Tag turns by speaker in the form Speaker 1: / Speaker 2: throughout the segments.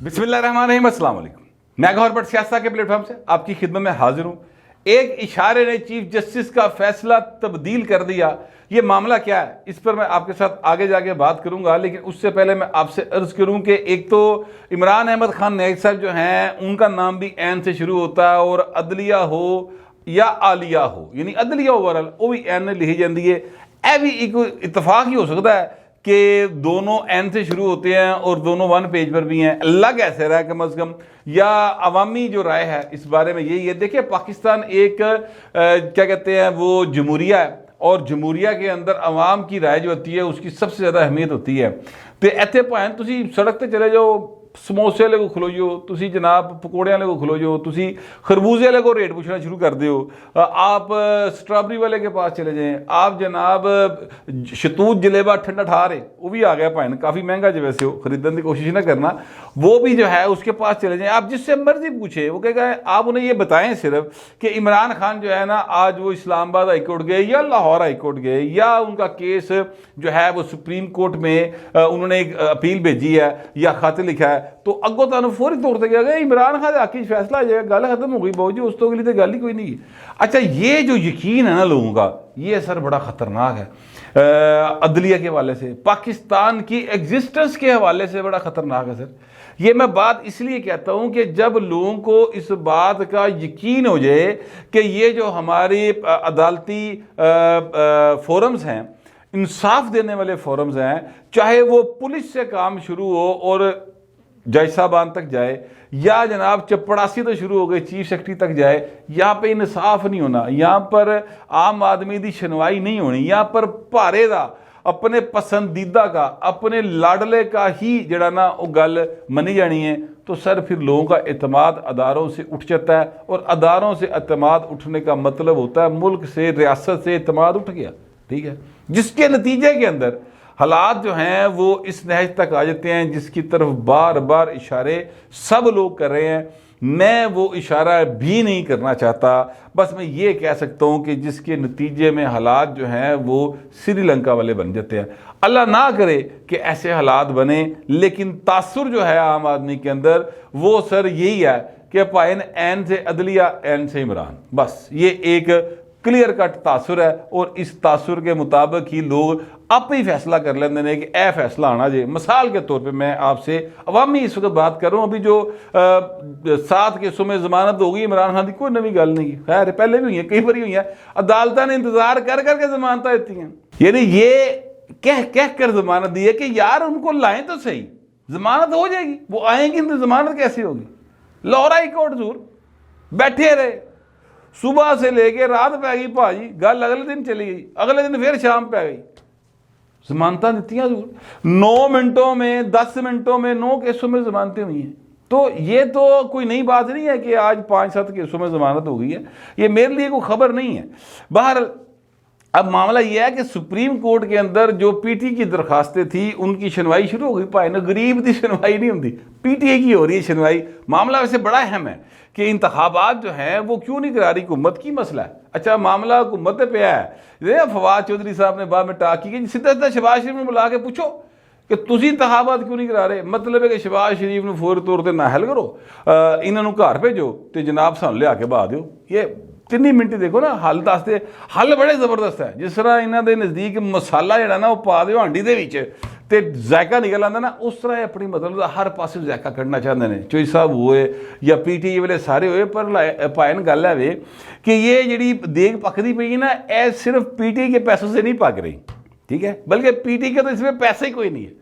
Speaker 1: बिस्मिल्लाहिर्रहमानिर्रहीम, अस्सलाम वालेकुम। मैं गौहर भट्ट सियासत के प्लेटफॉर्म से आपकी खिदमत में हाजिर हूँ। एक इशारे ने चीफ जस्टिस का फैसला तब्दील कर दिया। ये मामला क्या है, इस पर मैं आपके साथ आगे जाके बात करूंगा, लेकिन उससे पहले मैं आपसे अर्ज करूं कि एक तो इमरान अहमद खान नायक साहब जो हैं, उनका नाम भी एन से शुरू होता है, और अदलिया हो या आलिया हो, यानी अदलिया ओवरऑल वो भी एन लिखी जाती है। यह भी एक इतफाक ही हो सकता है कि दोनों एन से शुरू होते हैं और दोनों वन पेज पर भी हैं। अल्लाह कैसे रहा कम अज़ कम, या अवामी जो राय है इस बारे में यही है। देखिए, पाकिस्तान एक क्या कहते हैं वो जमहूरिया है, और जमहूरिया के अंदर अवाम की राय जो होती है उसकी सबसे ज़्यादा अहमियत होती है। तो इतने भावें तुसी सड़क पर चले जाओ, समोसे वाले को खलो जाओ, तुसी जनाब पकौड़े वाले को खलो जाओ, तुसी खरबूजे वाले को रेट पूछना शुरू कर दो, आप स्ट्रॉबेरी वाले के पास चले जाएं, आप जनाब शतूत जलेबा ठंडा ठा रहे, वो भी आ गया भाई, काफ़ी महंगा जो वैसे हो, खरीदने की कोशिश ना करना, वो भी जो है उसके पास चले जाएं। आप जिससे मर्जी पूछे, वो कहेगा आप उन्हें ये बताएं सिर्फ कि इमरान खान जो है ना, आज वो इस्लामाबाद हाई कोर्ट गए या लाहौर हाई कोर्ट गए, या उनका केस जो है वो सुप्रीम कोर्ट में उन्होंने एक अपील भेजी है या खत लिखा है, तो अगो तुम फौरी तौर पर गया इमरान खान हक फैसला आ जाएगा, गल खत्म हो गई बाबू जी, उस तो अगली तो गल ही कोई नहीं है। अच्छा, ये जो यकीन है ना लोगों का, ये सर बड़ा ख़तरनाक है। अदलिया के हवाले से, पाकिस्तान की एग्जिस्टेंस के हवाले से बड़ा ख़तरनाक है सर। ये मैं बात इसलिए कहता हूँ कि जब लोगों को इस बात का यकीन हो जाए कि ये जो हमारी अदालती फोरम्स हैं, इंसाफ देने वाले फोरम्स हैं, चाहे वो पुलिस से काम शुरू हो और जज साहबान तक जाए, या जनाब चपड़ासी तो शुरू हो गए चीफ सेक्रेटरी तक जाए, यहाँ पे इंसाफ नहीं होना, यहाँ पर आम आदमी की सुनवाई नहीं होनी, यहाँ पर भारे का अपने पसंदीदा का अपने लाडले का ही जड़ा ना वो गल मनी जानी है, तो सर फिर लोगों का एतमाद अदारों से उठ जाता है, और अदारों से एतमाद उठने का मतलब होता है मुल्क से, रियासत से एतमाद उठ गया। ठीक है, जिसके नतीजे के अंदर हालात जो हैं वो इस नहज तक आ जाते हैं जिसकी तरफ बार बार इशारे सब लोग कर रहे हैं। मैं वो इशारा भी नहीं करना चाहता, बस मैं ये कह सकता हूँ कि जिसके नतीजे में हालात जो हैं वो श्रीलंका वाले बन जाते हैं। अल्लाह ना करे कि ऐसे हालात बने, लेकिन तासुर जो है आम आदमी के अंदर वो सर यही है कि पाइन एन से अदलिया, एन से इमरान, बस ये एक क्लियर कट तासुर है, और इस तासुर के मुताबिक ही लोग आप ही फैसला कर लेते हैं कि ए फैसला आना जे। मिसाल के तौर पे मैं आपसे अवामी इस वक्त बात कर रहा हूँ, अभी जो 7 केसों में जमानत हो गई इमरान खान की, कोई नवी गल नहीं, खैर पहले भी हुई है, कई बार हुई है, अदालत ने इंतजार कर करके जमानत देती हैं। यानी ये कह कह कर जमानत दी है कि यार उनको लाएं तो सही, जमानत हो जाएगी, वो आएंगी तो जमानत कैसी होगी। लाहौर हाई कोर्ट जरूर बैठे रहे, सुबह से लेके रात पै गई भाजी, गल अगले दिन चली गई, अगले दिन फिर शाम पै गई, जमानत दी जरूर 9 मिनटों में 10 मिनटों में 9 केसों में जमानतें हुई हैं। तो ये तो कोई नई बात नहीं है कि आज 5-7 केसों में जमानत हो गई है, ये मेरे लिए कोई खबर नहीं है। बाहर अब मामला यह है कि सुप्रीम कोर्ट के अंदर जो पीटी की दरखास्तें थी उनकी सुनवाई शुरू हो गई। भाई ना, गरीब की सुनवाई नहीं होती, पीटीए की हो रही है सुनवाई। मामला वैसे बड़ा अहम है कि इंतखाबात जो हैं वो क्यों नहीं करा रही, हुकूमत की मसला है। अच्छा, मामला हुकूमत पे है। फवाद चौधरी साहब ने बाद में टाक की कि सीधा सीधा शहबाज शरीफ में बुला के पूछो कि तुसी इंतखाबात क्यों नहीं करा रहे। मतलब है कि शहबाज शरीफ ने फौरी तौर पर नाहल करो, इन्होंने घर भेजो तो जनाब सानू लिया के बहा दो। ये 3 मिनट देखो ना, हल दसते, हल बड़े जबरदस्त है। जिस तरह इन्हों के नज़दीक मसाला जड़ा ना वो पा दो हांडी दे विच ते जायका निकल आता ना, उस तरह अपनी मतलब हर पास जायका कढ़ना चाहते हैं। चोई साहब हुए या पीटीए वाले सारे हुए, पर पायन गल है कि ये जी देग पकदी पई है ना, यह सिर्फ पीटीए के पैसों से नहीं पक रही, ठीक है, बल्कि पीटीए के तो इसमें पैसे ही कोई नहीं है।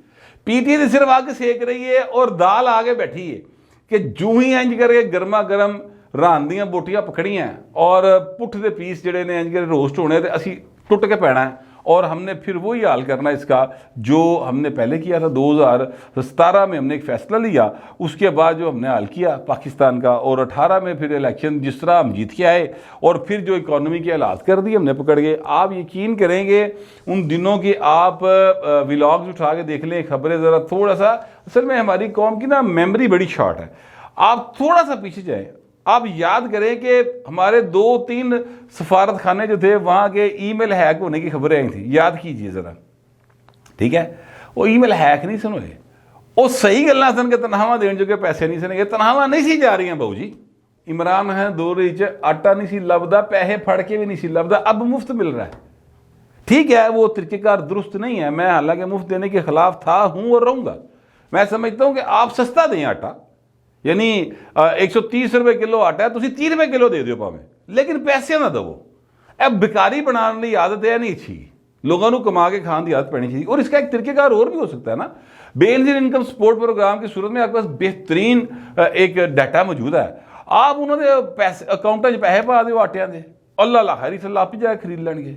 Speaker 1: पीटीए तो सिर्फ आग सेक रही है और दाल आगे बैठी है कि जूं ही इंज करके गर्मा गर्म रान दियाँ बोटियाँ पकड़ियाँ और पुठ के पीस जड़े ने इंज कर रोस्ट होने, तो असी टुट के पैना है, और हमने फिर वही हाल करना इसका जो हमने पहले किया था। 2017 में हमने एक फ़ैसला लिया, उसके बाद जो हमने हाल किया पाकिस्तान का, और 18 में फिर इलेक्शन जिस तरह हम जीत के आए, और फिर जो इकॉनमी के हालात कर दिए हमने पकड़ के। आप यकीन करेंगे उन दिनों की आप व्लॉग्स उठा के देख लें, खबरें ज़रा थोड़ा सा, असल में हमारी कौम की ना मेमोरी बड़ी शॉर्ट है। आप थोड़ा सा पीछे जाएँ, आप याद करें कि हमारे 2-3 सफारत खाने जो थे वहाँ के ईमेल हैक होने की खबरें आई थी, याद कीजिए ज़रा, ठीक है। वो ईमेल हैक नहीं सुन हुए, ਉਹ ਸਹੀ ਗੱਲਾਂ ਸਨ ਕਿ ਤਨਖਾਹਾਂ ਦੇਣ ਜੋਗੇ ਪੈਸੇ ਨਹੀਂ ਸਨ, ਤਨਖਾਹਾਂ ਨਹੀਂ ਸੀ ਜਾ ਰਹੀਆਂ ਬਾਊ ਜੀ। इमरान खान दौर च आटा नहीं सी लभदा, पैसे फड़ के भी नहीं सी लभदा, अब मुफ्त मिल रहा है। ठीक है, वो तरीक़ेकार दुरुस्त नहीं है, मैं हालांकि मुफ्त देने के खिलाफ था, हूँ और रहूँगा। मैं समझता हूँ कि आप सस्ता दें आटा, यानी 130 रुपए किलो आटा है, तुम 30 रुपए किलो दे दो भावें, लेकिन पैसे ना दवो। अब भिकारी बनाने की आदत है नहीं अच्छी, लोगों को कमा के खाने की आदत पड़नी चाहिए। और इसका एक तरीक़ेकार और भी हो सकता है ना, बेनज़ीर इनकम सपोर्ट प्रोग्राम की सूरत में आपके पास बेहतरीन एक डाटा मौजूद है, आप उन्होंने पैसे अकाउंटा च पैसे पा दो आटिया के, अल्लाह खैरी सल्ला आप ही जाके खरीद लेंगे।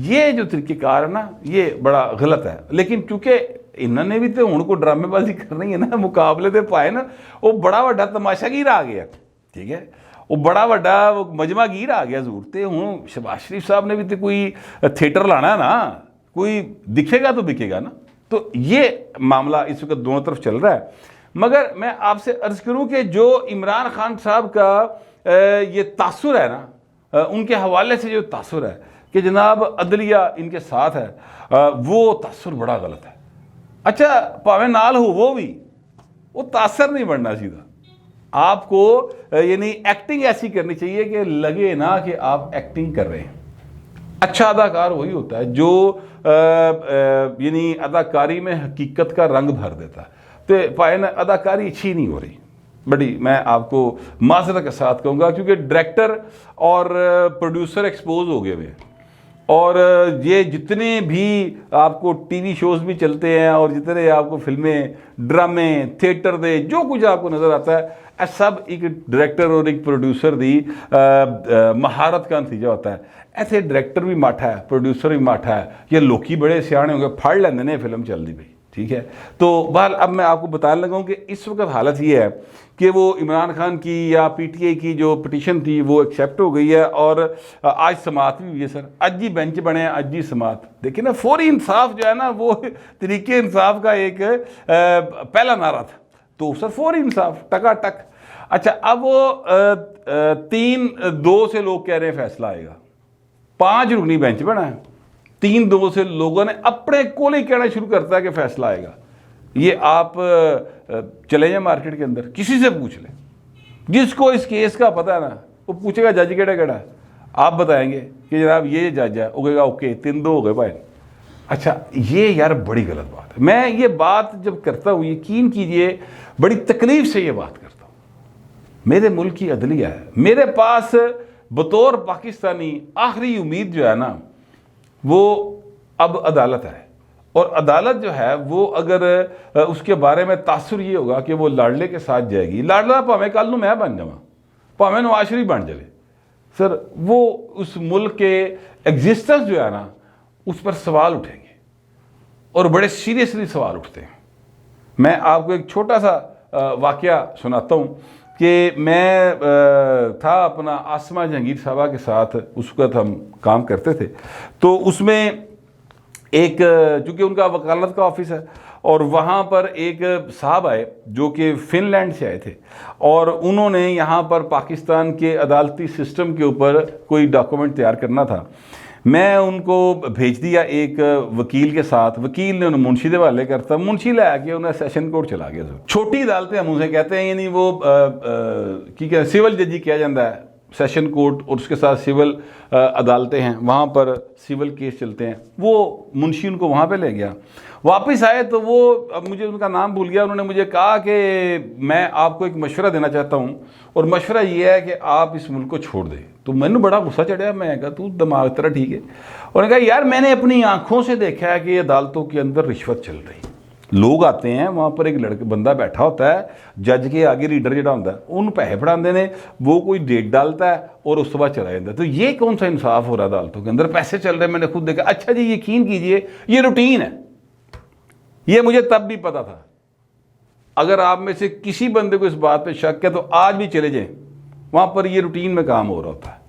Speaker 1: ये जो तरीक़ेकार है ना, ये बड़ा गलत है। लेकिन चूंकि इन्होंने भी तो हूँ को ड्रामेबाजी करनी है ना, मुकाबले तो पाए ना, वो बड़ा वड्डा तमाशागीर आ गया। ठीक है, वो बड़ा वड्डा मजमागीर आ गया जरूर। तो हूँ शहबाज शरीफ साहब ने भी तो कोई थिएटर लाना ना, कोई दिखेगा तो बिकेगा ना। तो ये मामला इस वक्त दोनों तरफ चल रहा है। मगर मैं आपसे अर्ज़ करूं कि जो इमरान खान साहब का ये तासुर है ना, उनके हवाले से जो तासुर है कि जनाब अदलिया इनके साथ है, वो तासुर बड़ा गलत है। अच्छा, भावें नाल हो वो तासर नहीं बनना सीधा। आपको यानी एक्टिंग ऐसी करनी चाहिए कि लगे ना कि आप एक्टिंग कर रहे हैं। अच्छा अदाकार वही होता है जो यानी अदाकारी में हकीकत का रंग भर देता है। तो पाए ना अदाकारी अच्छी नहीं हो रही बड़ी, मैं आपको माजरत के साथ कहूँगा, क्योंकि डायरेक्टर और प्रोड्यूसर एक्सपोज हो गए हुए हैं। और ये जितने भी आपको टीवी शोज़ भी चलते हैं और जितने आपको फिल्में, ड्रामे, थिएटर दे जो कुछ आपको नज़र आता है, सब एक डायरेक्टर और एक प्रोड्यूसर की महारत का नतीजा होता है। ऐसे डायरेक्टर भी माठा है, प्रोड्यूसर भी माठा है, ये लोग बड़े सियाने होंगे, फड़ लेंदे ने फिल्म चलती पई। ठीक है, तो बहरहाल अब मैं आपको बताने लगा हूँ कि इस वक्त हालत ये है कि वो इमरान खान की या पीटीआई की जो पिटीशन थी वो एक्सेप्ट हो गई है और आज समात भी हुई है। सर आज ही बेंच बने हैं, आज ही समात। देखिए ना, फौरी इंसाफ जो है ना, वो तरीके इंसाफ का एक पहला नारा था। तो सर फौरी इंसाफ टकाटक। अच्छा, अब वो 3-2 से लोग कह रहे हैं फैसला आएगा, 5 रुकनी बेंच बना है, 3-2 से लोगों ने अपने को ही कहना शुरू करता है कि फैसला आएगा। ये आप चले जाए मार्केट के अंदर, किसी से पूछ लें, जिसको इस केस का पता है ना, वो पूछेगा जज केड़ा केड़ा, आप बताएंगे कि जनाब ये जज है, वो कहेगा ओके 3-2 हो गए भाई। अच्छा, ये यार बड़ी गलत बात है। मैं ये बात जब करता हूँ, यकीन कीजिए बड़ी तकलीफ से ये बात करता हूँ। मेरे मुल्क की अदलिया है, मेरे पास बतौर पाकिस्तानी आखिरी उम्मीद जो है ना, वो अब अदालत है। और अदालत जो है वो अगर उसके बारे में तासुर ये होगा कि वो लाडले के साथ जाएगी, लाडला भावें कल नूं मैं बन जावां, भावें नवाज शरीफ बन जाए, सर वो उस मुल्क के एग्जिस्टेंस जो है ना, उस पर सवाल उठेंगे और बड़े सीरियसली सवाल उठते हैं। मैं आपको एक छोटा सा वाकया सुनाता हूँ कि मैं था अपना आसमा जहांगीर साहबा के साथ, उस वक्त हम काम करते थे। तो उसमें एक, चूँकि उनका वकालत का ऑफिस है, और वहाँ पर एक साहब आए जो कि फिनलैंड से आए थे, और उन्होंने यहाँ पर पाकिस्तान के अदालती सिस्टम के ऊपर कोई डॉक्यूमेंट तैयार करना था। मैं उनको भेज दिया एक वकील के साथ, वकील ने उन्हें मुंशी के हवाले करता, मुंशी ले आके उन्हें सेशन कोर्ट चला गया। छोटी अदालतें हम उसे कहते हैं, यानी वो की क्या सिविल जजी किया जाता है, सेशन कोर्ट और उसके साथ सिविल अदालतें हैं, वहाँ पर सिविल केस चलते हैं। वो मुंशी उनको वहाँ पे ले गया। वापस आए तो वो, अब मुझे उनका नाम भूल गया, उन्होंने मुझे कहा कि मैं आपको एक मशवरा देना चाहता हूँ, और मशवरा ये है कि आप इस मुल्क को छोड़ दें। तो मैंने बड़ा गुस्सा चढ़ा, मैं कहा तू दिमाग तेरा ठीक है। उन्होंने कहा यार मैंने अपनी आंखों से देखा है कि अदालतों के अंदर रिश्वत चल रही, लोग आते हैं वहाँ पर, एक लड़का बंदा बैठा होता है, जज के आगे रीडर जो होता है, उन पैसे फड़ाते हैं, वो कोई डेट डालता है और उस बाद चला जाता है। तो ये कौन सा इंसाफ हो रहा है, अदालतों के अंदर पैसे चल रहे हैं, मैंने खुद देखा। अच्छा जी, यकीन कीजिए ये रूटीन है, ये मुझे तब भी पता था। अगर आप में से किसी बंदे को इस बात पे शक है तो आज भी चले जाएं, वहाँ पर ये रूटीन में काम हो रहा होता है।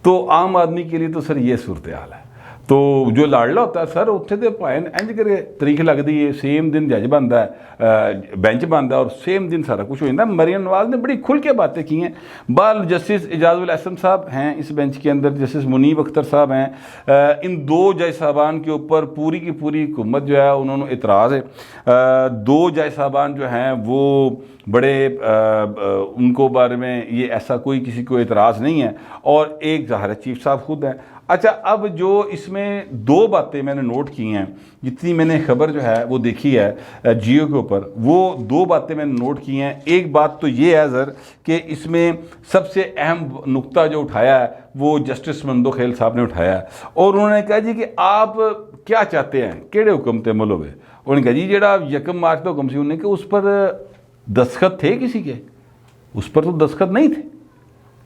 Speaker 1: तो आम आदमी के लिए तो सर ये सूरत हाल है। तो जो लाडला होता है सर उत्थे तो भाएं इंज करे तरीक लगती है, सेम दिन जज बनता है, बेंच बनता है और सेम दिन सारा कुछ हो जाता है। मरियम नवाज ने बड़ी खुल के बातें की हैं। बाल जस्टिस एजाजुल अहसन साहब हैं इस बेंच के अंदर, जस्टिस मुनीब अख्तर साहब हैं। इन दो जज साहबान के ऊपर पूरी की पूरी हुकूमत जो है उन्होंने इतराज़ है। दो जज साहबान जो हैं वो बड़े उनको बारे में ये ऐसा कोई किसी को इतराज़ नहीं है, और एक ज़ाहिर चीफ साहब खुद हैं। अच्छा, अब जो इसमें दो बातें मैंने नोट की हैं, जितनी मैंने खबर जो है वो देखी है जियो के ऊपर, वो दो बातें मैंने नोट की हैं। एक बात तो ये है सर कि इसमें सबसे अहम नुक्ता जो उठाया है वो जस्टिस मंदोखेल साहब ने उठाया है, और उन्होंने कहा जी कि आप क्या चाहते हैं, केड़े हुक्म ते अमल होवे। उन्होंने कहा जी जेड़ा 1 मार्च का हुक्म सी उन्होंने कि उस पर दस्तखत थे किसी के, उस पर तो दस्तखत नहीं थे।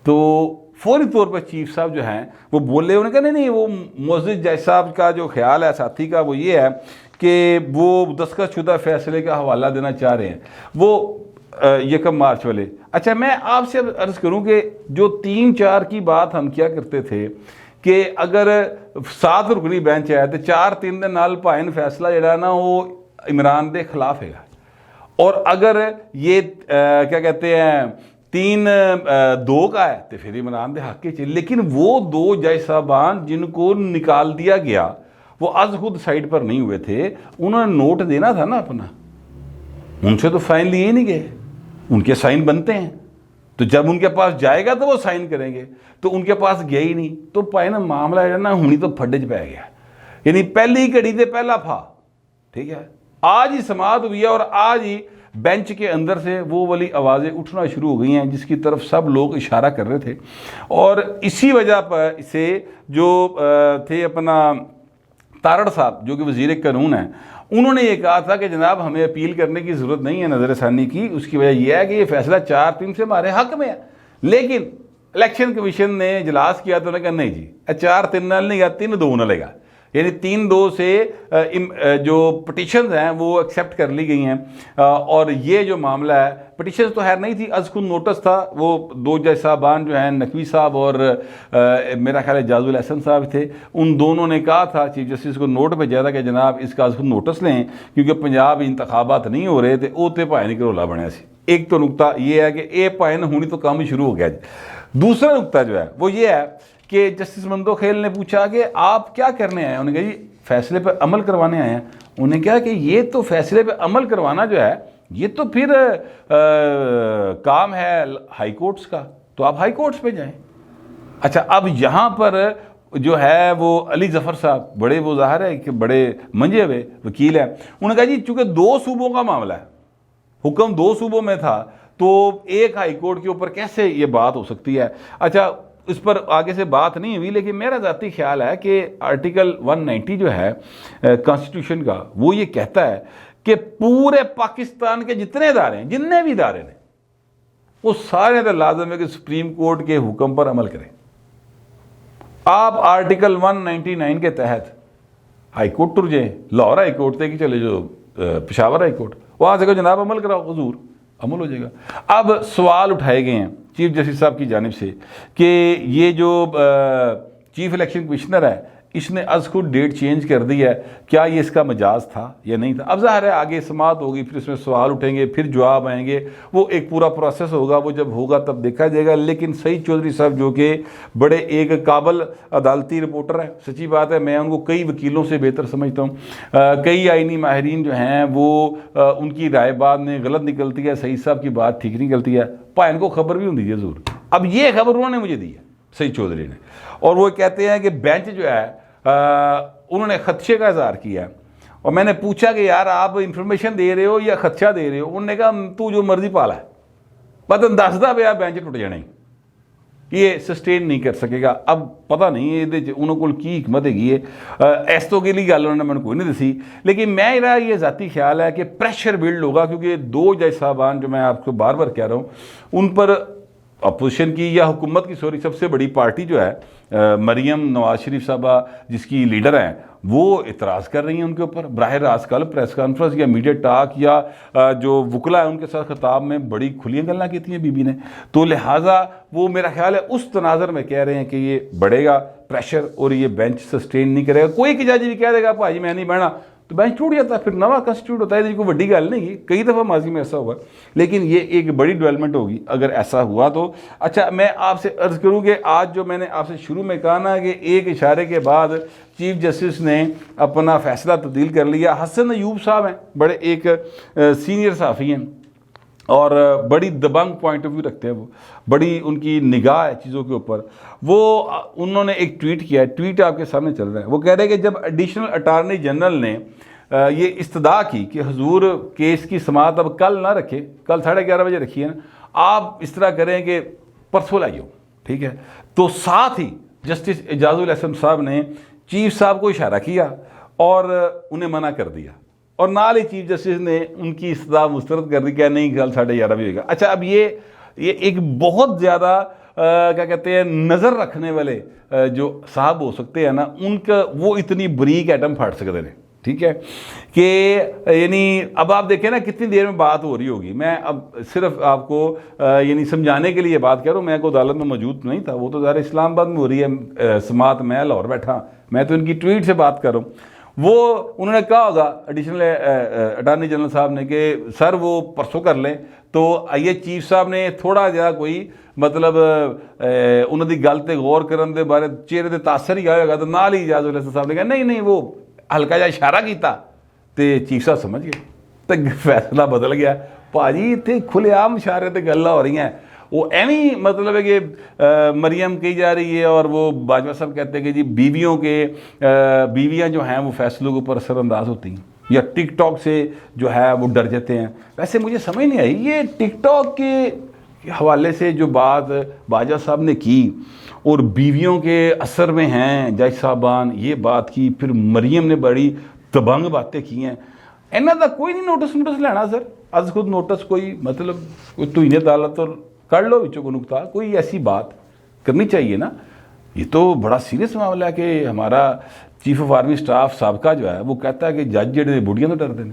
Speaker 1: तो फौरी तौर पर चीफ साहब जो हैं वो बोले, उन्होंने कहा नहीं वो मोअज़्ज़िज़ जज साहब का जो ख्याल है साथी का वो ये है कि वो दस्तखत शुदा फैसले का हवाला देना चाह रहे हैं, वो 1 मार्च वाले। अच्छा, मैं आपसे अर्ज़ करूं कि जो 3-4 की बात हम क्या करते थे कि अगर 7 रुकनी बेंच है तो 4-3 दे नाल भाएं फैसला जड़ा ना वो इमरान के खिलाफ है, और अगर ये क्या कहते हैं 3-2 का है तो फिर इमरान के हक च। लेकिन वो दो जज साहबान जिनको निकाल दिया गया वो आज खुद साइड पर नहीं हुए थे, उन्होंने नोट देना था ना अपना, उनसे तो फाइन लिए नहीं गए, उनके साइन बनते हैं, तो जब उनके पास जाएगा तो वो साइन करेंगे, तो उनके पास गया ही नहीं, तो भाई ना मामला है ना हुणी तो फड्डे च पै गया, यानी पहली घड़ी से पहला फा। ठीक है, आज ही समाअत हुई है और आज ही बेंच के अंदर से वो वाली आवाज़ें उठना शुरू हो गई हैं जिसकी तरफ सब लोग इशारा कर रहे थे, और इसी वजह पर इसे जो थे अपना तारड़ साहब जो कि वज़ीर कानून हैं, उन्होंने ये कहा था कि जनाब हमें अपील करने की ज़रूरत नहीं है नज़रसानी की, उसकी वजह यह है कि ये फैसला 4-3 से हमारे हक में है। लेकिन इलेक्शन कमीशन ने इजलास किया तो उन्होंने कहा नहीं जी 4-3 नाल नहीं, 3-2 न लेगा, यानी 3-2 से जो पटिशन हैं वो एक्सेप्ट कर ली गई हैं। और ये जो मामला है, पटिशन तो खैर नहीं थी, अज़कुन नोटिस था, वो दो जज साहबान जो हैं नकवी साहब और मेरा ख्याल है एजाजुल अहसन साहब थे, उन दोनों ने कहा था चीफ जस्टिस को नोट भेजा था कि जनाब इसका अज़कुन नोटिस लें क्योंकि पंजाब इंतखाबात नहीं हो रहे थे, वो तो भाई नहीं घरोला बनया सी। एक तो नुकता ये है कि ये भाई ने हुणी तो काम ही शुरू हो गया। दूसरा नुकता जो है वो ये है कि जस्टिस मंदोखेल ने पूछा कि आप क्या करने आए हैं, उन्होंने कहा जी फैसले पर अमल करवाने आए हैं। उन्होंने कहा कि ये तो फैसले पर अमल करवाना जो है ये तो फिर काम है हाई कोर्ट्स का, तो आप हाई कोर्ट्स पे जाएं। अच्छा, अब यहाँ पर जो है वो अली जफ़र साहब बड़े वो ज़ाहिर है कि बड़े मंजे हुए वकील हैं, उन्होंने कहा जी चूँकि 2 सूबों का मामला है, हुक्म 2 सूबों में था, तो एक हाई कोर्ट के ऊपर कैसे ये बात हो सकती है। अच्छा, इस पर आगे से बात नहीं हुई, लेकिन मेरा ज़ाती ख्याल है कि आर्टिकल 190 जो है कॉन्स्टिट्यूशन का वो ये कहता है कि पूरे पाकिस्तान के जितने इदारे हैं, जितने भी इदारे हैं, वो सारे तो लाजम है कि सुप्रीम कोर्ट के हुक्म पर अमल करें। आप आर्टिकल 199 के तहत हाई कोर्ट टुर जाए, लाहौर हाई कोर्ट से कि चले जो पेशावर हाई कोर्ट, वहाँ से कहो जनाब अमल कराओ, हुजूर अमल हो जाएगा। अब सवाल उठाए गए हैं चीफ जस्टिस साहब की जानिब से कि ये जो चीफ इलेक्शन कमिश्नर है इसने आज खुद डेट चेंज कर दी है, क्या ये इसका मजाज था या नहीं था। अब ज़ाहिर है आगे समाअत होगी, फिर इसमें सवाल उठेंगे, फिर जवाब आएंगे, वो एक पूरा प्रोसेस होगा, वो जब होगा तब देखा जाएगा। लेकिन सईद चौधरी साहब जो कि बड़े एक काबिल अदालती रिपोर्टर है, सच्ची बात है मैं उनको कई वकीलों से बेहतर समझता हूँ, कई आइनी माहिरीन जो हैं वो उनकी राय बाद में गलत निकलती है, सईद साहब की बात ठीक निकलती है, भाई इनको खबर भी होती है ज़रूर। अब ये खबर उन्होंने मुझे दी है सईद चौधरी ने, और वो कहते हैं कि बेंच जो है उन्होंने खदशे का इजहार किया, और मैंने पूछा कि यार आप इंफॉर्मेशन दे रहे हो या खदशा दे रहे हो। उन्होंने कहा तू जो मर्जी पाला है, पता दसदा पे बेंच टुट जाना ही, ये सस्टेन नहीं कर सकेगा। अब पता नहीं ये उन्होंने की हिकमत हैगी है, इस तो अगली गल उन्होंने मैंने कोई नहीं दसी, लेकिन मेरा ये ज़ाती ख्याल है कि प्रेशर बिल्ड होगा, क्योंकि 2 जज साहबान जो मैं आपको बार बार कह रहा हूँ उन पर अपोजिशन की या हुकूमत की सबसे बड़ी पार्टी जो है मरियम नवाज शरीफ साहबा जिसकी लीडर हैं, वो इतराज़ कर रही हैं उनके ऊपर बराह रास्त। कल प्रेस कॉन्फ्रेंस या मीडिया टॉक या जो वकला है उनके साथ खिताब में बड़ी खुलियाँ गल्लां की थी बीबी ने। तो लिहाजा वो मेरा ख्याल है उस तनाज़र में कह रहे हैं कि ये बढ़ेगा प्रेशर और ये बेंच सस्टेन नहीं करेगा। कोई एक जज भी कह देगा भाई मैं नहीं बहना तो बेंच टूट जाता है, फिर नवा कंस्टिट्यूट होता है। कोई बड़ी गल नहीं, कई दफ़ा माजी में ऐसा हुआ, लेकिन ये एक बड़ी डेवलपमेंट होगी अगर ऐसा हुआ तो। अच्छा, मैं आपसे अर्ज़ करूँ कि आज जो मैंने आपसे शुरू में कहा ना कि एक इशारे के बाद चीफ जस्टिस ने अपना फैसला तब्दील कर लिया। हसन अयूब साहब हैं, बड़े एक सीनियर सहाफ़ी हैं और बड़ी दबंग पॉइंट ऑफ व्यू रखते हैं, वो बड़ी उनकी निगाह है चीज़ों के ऊपर। वो उन्होंने एक ट्वीट किया है, ट्वीट आपके सामने चल रहा है। वो कह रहे हैं कि जब एडिशनल अटार्नी जनरल ने ये इस्तदा की कि हुजूर केस की समाअत अब कल ना रखें, कल 11:30 बजे रखिए ना, आप इस तरह करें कि परसों लाइयो, ठीक है। तो साथ ही जस्टिस एजाजुल हसन साहब ने चीफ साहब को इशारा किया और उन्हें मना कर दिया, और नाल ही चीफ जस्टिस ने उनकी इस्तदा मुस्तरद कर दी, क्या नहीं कल 11:30 भी होगा। अच्छा, अब ये एक बहुत ज़्यादा क्या कहते हैं नज़र रखने वाले जो साहब हो सकते हैं ना, उनका वो इतनी बरीक एटम फाड़ सकते हैं, ठीक है। कि यानी अब आप देखें ना कितनी देर में बात हो रही होगी। मैं अब सिर्फ आपको यानी समझाने के लिए बात कर रहा हूँ, मैं को अदालत में मौजूद नहीं था, वो तो ज़ाहिर इस्लामाबाद में हो रही है समाअत, मैं लाहौर बैठा, मैं तो इनकी ट्वीट से बात कर रहा हूँ। वो उन्होंने कहा होगा एडिशनल अटार्नी जनरल साहब ने कि सर वो परसों कर लें, तो ये चीफ साहब ने थोड़ा जिहा कोई मतलब उन्होंने गल ते गौर करन दे बारे चेहरे ते तासर ही आया होगा, तो नाल ही इजाजुल हसन साहब ने कहा नहीं नहीं, वो हल्का जिहा इशारा किया तो चीफ साहब समझ गए, तो फैसला बदल गया। भाजी इतने खुलेआम इशारे ते गल्लां हो रही हैं, वो एवं मतलब है कि मरियम कही जा रही है और वो बाजवा साहब कहते हैं कि जी बीवियाँ जो हैं वो फैसलों के ऊपर असरअंदाज होती हैं, या टिकटॉक से जो है वो डर जाते हैं। वैसे मुझे समझ नहीं आई ये टिकटॉक के हवाले से जो बात बाजवा साहब ने की और बीवियों के असर में हैं जज साहबान, ये बात की, फिर मरियम ने बड़ी दबंग बातें की हैं। इन्हों का कोई नहीं नोटिस लेना सर, अज खुद नोटिस कोई मतलब कोई तुहीने अदालत और कर लो विचों को नुकता, कोई ऐसी बात करनी चाहिए ना। ये तो बड़ा सीरियस मामला है कि हमारा चीफ ऑफ आर्मी स्टाफ साबका जो है वो कहता है कि जज जेडे बुढ़ियां तो डरते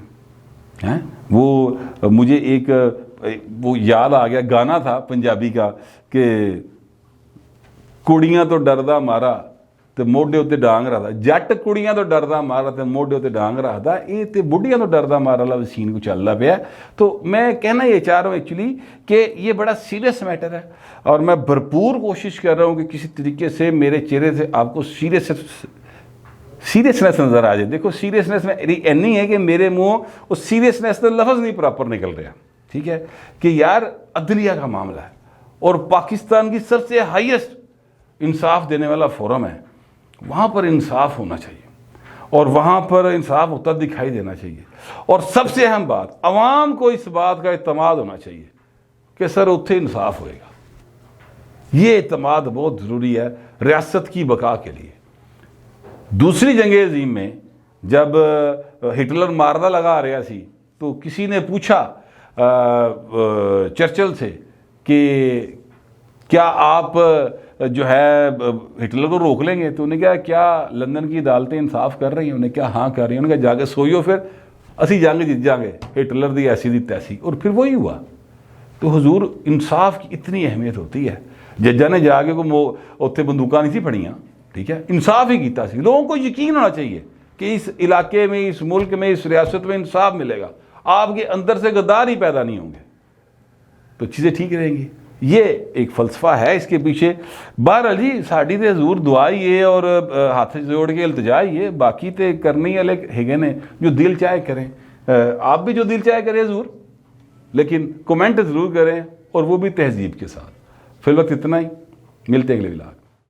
Speaker 1: हैं। वो मुझे एक वो याद आ गया, गाना था पंजाबी का कि कुड़ियां तो डरदा मारा तो मोढे उत्ते डांग रखदा, जट कुड़ियां तो डरदा मारा तो मोढे उत्ते डांग रखदा, ये तो बुढ़ियां तो डरदा मारा वाला सीन को चलता पाया। तो मैं कहना ये चाह रहा हूँ एक्चुअली कि ये बड़ा सीरियस मैटर है और मैं भरपूर कोशिश कर रहा हूँ कि किसी तरीके से मेरे चेहरे से आपको सीरियसनेस नज़र आ जाए। देखो सीरियसनेस में इन्नी है कि मेरे मुँह उस सीरियसनेस का लफ्ज़ नहीं प्रॉपर निकल रहा, ठीक है, कि यार अदलिया का मामला है और पाकिस्तान की सबसे हाईएस्ट इंसाफ देने वाला फोरम है, वहाँ पर इंसाफ होना चाहिए और वहाँ पर इंसाफ होता दिखाई देना चाहिए। और सबसे अहम बात, अवाम को इस बात का इत्मीनान होना चाहिए कि सर उत्थे इंसाफ होएगा। ये इत्मीनान बहुत ज़रूरी है रियासत की बका के लिए। दूसरी जंग अज़ीम में जब हिटलर मारदा लगा रहा सी तो किसी ने पूछा चर्चिल से कि क्या आप जो है हिटलर को रोक लेंगे, तो उन्हें क्या लंदन की अदालतें इंसाफ कर रही हैं? उन्हें क्या हाँ कर रही हैं? उन्हें जाके सोइयो फिर असी जंग जीत जाएंगे, हिटलर दी ऐसी दी तैसी। और फिर वही हुआ। तो हुजूर इंसाफ की इतनी अहमियत होती है। जजा ने जाके को उत्थे बंदूकां नहीं सी फड़ियां, ठीक है, इंसाफ ही किया सी। लोगों को यकीन होना चाहिए कि इस इलाके में, इस मुल्क में, इस रियासत में इंसाफ मिलेगा, आपके अंदर से गद्दार ही पैदा नहीं होंगे, तो चीज़ें ठीक रहेंगी। ये एक फ़लसफ़ा है इसके पीछे। बहरहाल जी साड़ी तो हजूर दुआ ही है और हाथ जोड़ के इल्तिजा ही है, बाकी तो करनी वाले हैगे ने जो दिल चाहे करें। आप भी जो दिल चाहे करें हजूर, लेकिन कमेंट ज़रूर करें और वो भी तहजीब के साथ। फिल वक्त इतना ही, मिलते अगले व्लॉग।